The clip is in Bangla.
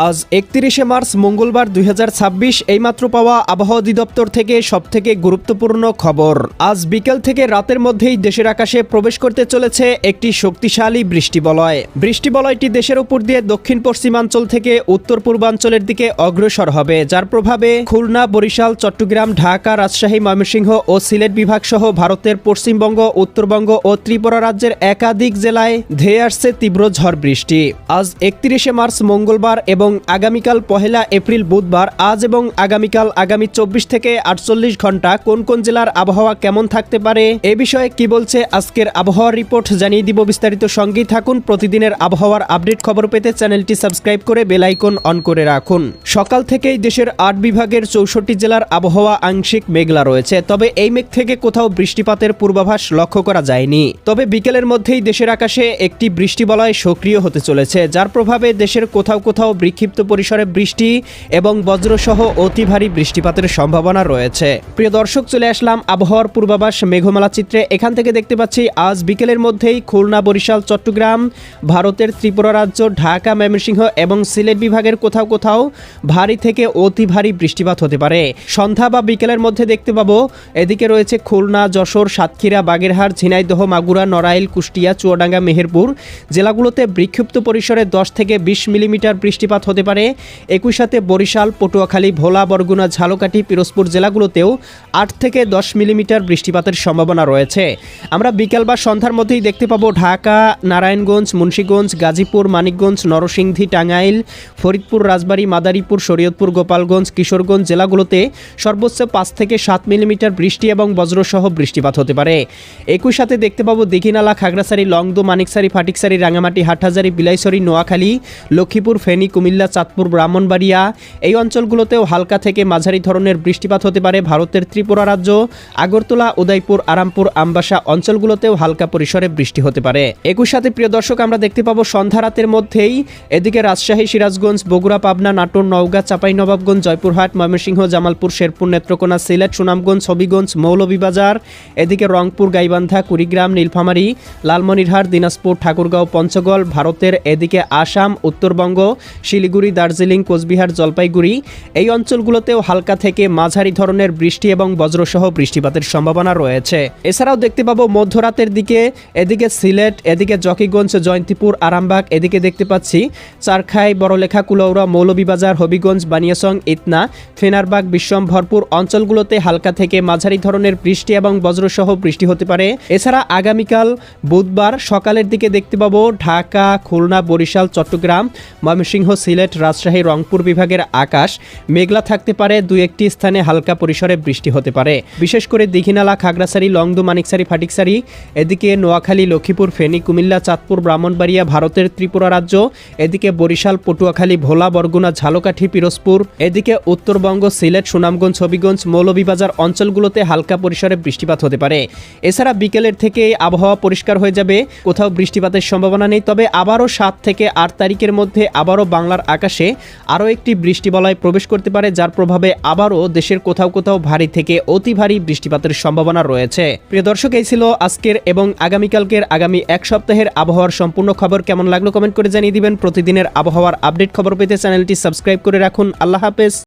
আজ ৩১শে মার্চ মঙ্গলবার ২০২৬ এইমাত্র পাওয়া আবহাওয়া অধিদপ্তর থেকে সবথেকে গুরুত্বপূর্ণ খবর। আজ বিকেল থেকে রাতের মধ্যেই দেশের আকাশে প্রবেশ করতে চলেছে একটি শক্তিশালী বৃষ্টিবলয়। বৃষ্টিবলয়টি দেশের উপর দিয়ে দক্ষিণ পশ্চিমাঞ্চল থেকে উত্তর পূর্বাঞ্চলের দিকে অগ্রসর হবে, যার প্রভাবে খুলনা, বরিশাল, চট্টগ্রাম, ঢাকা, রাজশাহী, ময়মনসিংহ ও সিলেট বিভাগ সহ ভারতের পশ্চিমবঙ্গ, উত্তরবঙ্গ ও ত্রিপুরা রাজ্যের একাধিক জেলায় ধেয়ে আসছে তীব্র ঝড় বৃষ্টি। আজ ৩১শে মার্চ মঙ্গলবার এবং আগামীকাল ১ এপ্রিল বুধবার আজ এবং আগামীকাল আগামী ২৪ থেকে ৪৮ ঘন্টা কোন কোন জেলার আবহাওয়া কেমন থাকতে পারে এ বিষয়ে কি বলছে আজকের আবহাওয়ার রিপোর্ট জানিয়ে দিব বিস্তারিত। সঙ্গেই থাকুন। প্রতিদিনের আবহাওয়ার আপডেট খবর পেতে চ্যানেলটি সাবস্ক্রাইব করে বেল আইকন অন করে রাখুন। সকাল থেকেই দেশের ৮ বিভাগের ৬৪ জেলার আবহাওয়া আংশিক মেঘলা রয়েছে, তবে এই মেঘ থেকে কোথাও বৃষ্টিপাতের পূর্বাভাস লক্ষ্য করা যায়নি। তবে বিকেলের মধ্যেই দেশের আকাশে একটি বৃষ্টিবলয় সক্রিয় হতে চলেছে, যার প্রভাবে দেশের কোথাও কোথাও বিক্ষিপ্ত পরিসরে বৃষ্টি এবং বজ্রসহ অতি ভারী বৃষ্টিপাতের সম্ভাবনা রয়েছে। প্রিয় দর্শক, চলে আসলাম আবহাওয়ার পূর্বাভাস মেঘমালা চিত্রে। এখান থেকে দেখতে পাচ্ছি আজ বিকেলের মধ্যেই খুলনা, বরিশাল, চট্টগ্রাম, ভারতের ত্রিপুরা রাজ্য, ঢাকা, ময়মনসিংহ এবং সিলেট বিভাগের কোথাও কোথাও ভারী থেকে অতি ভারী বৃষ্টিপাত হতে পারে। সন্ধ্যা বা বিকেলের মধ্যে দেখতে পাবো এদিকে রয়েছে খুলনা, যশোর, সাতক্ষীরা, বাগেরহাট, ঝিনাইদহ, মাগুরা, নড়াইল, কুষ্টিয়া, চুয়াডাঙ্গা, মেহেরপুর জেলাগুলোতে বিক্ষিপ্ত পরিসরে ১০ থেকে ২০ মিলিমিটার বৃষ্টিপাত হতে পারে। একই সাথে বরিশাল, পটুয়াখালী, ভোলা, বরগুনা, ঝালকাঠি, পিরোজপুর জেলাগুলোতেও ৮ থেকে ১০ মিলিমিটার বৃষ্টিপাতের সম্ভাবনা রয়েছে। আমরা বিকেল বা সন্ধ্যার মধ্যেই দেখতে পাবো ঢাকা, নারায়ণগঞ্জ, মুন্সিগঞ্জ, গাজীপুর, মানিকগঞ্জ, নরসিংদী, টাঙ্গাইল, ফরিদপুর, রাজবাড়ী, মাদারীপুর, শরীয়তপুর, গোপালগঞ্জ, কিশোরগঞ্জ জেলাগুলোতে সর্বোচ্চ ৫ থেকে ৭ মিলিমিটার বৃষ্টি এবং বজ্রসহ বৃষ্টিপাত হতে পারে। একই সাথে দেখতে পাবো দীঘিনালা, খাগড়াছড়ি, লংদু, মানিকছড়ি, ফাটিকছড়ি, রাঙামাটি, হাটহাজারী, বিলাইছড়ি, নোয়াখালী, লক্ষ্মীপুর, ফেনী, কুমিল্লা, চাঁদপুর, ব্রাহ্মণবাড়িয়া এই অঞ্চলগুলোতেও হালকা থেকে মাঝারি ধরনের বৃষ্টিপাত হতে পারে। ভারতের ত্রিপুরা রাজ্য, আগরতলা, উদয়পুর, আরামপুর, আমবাসা অঞ্চলগুলোতেও হালকা পরিসরে বৃষ্টি হতে পারে। একই সাথে প্রিয় দর্শক, আমরা দেখতে পাবো সন্ধ্যা রাতের মধ্যেই এদিকে রাজশাহী, সিরাজগঞ্জ, বগুড়া, পাবনা, নাটোর, নওগাঁ, চাঁপাইনবাবগঞ্জ, জয়পুরহাট, ময়মনসিংহ, জামালপুর, শেরপুর, নেত্রকোনা, সিলেট, সুনামগঞ্জ, হবিগঞ্জ, মৌলভীবাজার, এদিকে রংপুর, গাইবান্ধা, কুড়িগ্রাম, নীলফামারী, লালমনিরহাট, দিনাজপুর, ঠাকুরগাঁও, পঞ্চগড়, ভারতের এদিকে আসাম, উত্তরবঙ্গ, শিলিগুড়ি, দার্জিলিং, কোচবিহার, জলপাইগুড়ি এই অঞ্চলগুলোতেও হালকা থেকে মাঝারি ধরনের বৃষ্টি এবং বজ্রসহ বৃষ্টিপাতের সম্ভাবনা রয়েছে। এছাড়াও দেখতে পাবো মধ্যরাতের দিকে এদিকে সিলেট, এদিকে জকিগঞ্জ, জয়ন্তীপুর, আরামবাগ, এদিকে দেখতে পাচ্ছি চারখাই, বড়লেখা, কুলাউড়া, মৌলভীবাজার, হবিগঞ্জ, বানিয়াসং, ইতনা, ফেনারবাগ, বিশ্বমভরপুর অঞ্চলগুলোতে হালকা থেকে মাঝারি ধরনের বৃষ্টি এবং বজ্রসহ বৃষ্টি হতে পারে। এছাড়া আগামীকাল বুধবার সকালের দিকে দেখতে পাবো ঢাকা, খুলনা, বরিশাল, চট্টগ্রাম, ময়মনসিংহ, সিলেট, রাজশাহী, রংপুর বিভাগের আকাশ মেঘলা থাকতে পারে। দুই একটি স্থানে হালকা পরিসরে বৃষ্টি হতে পারে। বিশেষ করে দীঘিনালা, খাগড়াছড়ি, লংদু, মানিকছড়ি, ফাটিকছড়ি, এদিকে নোয়াখালী, লক্ষ্মীপুর, ফেনী, কুমিল্লা, চাঁদপুর, ব্রাহ্মণবাড়িয়া, ভারতের ত্রিপুরা রাজ্য, এদিকে বরিশাল, পটুয়াখালী, ভোলা, বরগুনা, ঝালকাঠি, পিরোজপুর, এদিকে উত্তরবঙ্গ, সিলেট, সুনামগঞ্জ, হবিগঞ্জ, মৌলভীবাজার অঞ্চলগুলোতে হালকা পরিসরে বৃষ্টিপাত হতে পারে। এছাড়া বিকেলের থেকে আবহাওয়া পরিষ্কার হয়ে যাবে, কোথাও বৃষ্টিপাতের সম্ভাবনা নেই। তবে আবারও ৭ থেকে ৮ তারিখের মধ্যে আবারও বাংলার আকাশে আরও একটি বৃষ্টিবলয় প্রবেশ করতে পারে, যার প্রভাবে আবারও দেশের কোথাও কোথাও ভারী থেকে অতি ভারী বৃষ্টিপাতের সম্ভাবনা রয়েছে। প্রিয় দর্শক, এই ছিল আজকের এবং আগামীকালকের আগামী এক সপ্তাহের আবহাওয়ার সম্পূর্ণ খবর। কেমন লাগলো কমেন্ট করে জানিয়ে দিবেন। প্রতিদিনের আবহাওয়ার আপডেট খবর পেতে চ্যানেলটি সাবস্ক্রাইব করে রাখুন। আল্লাহ হাফেজ।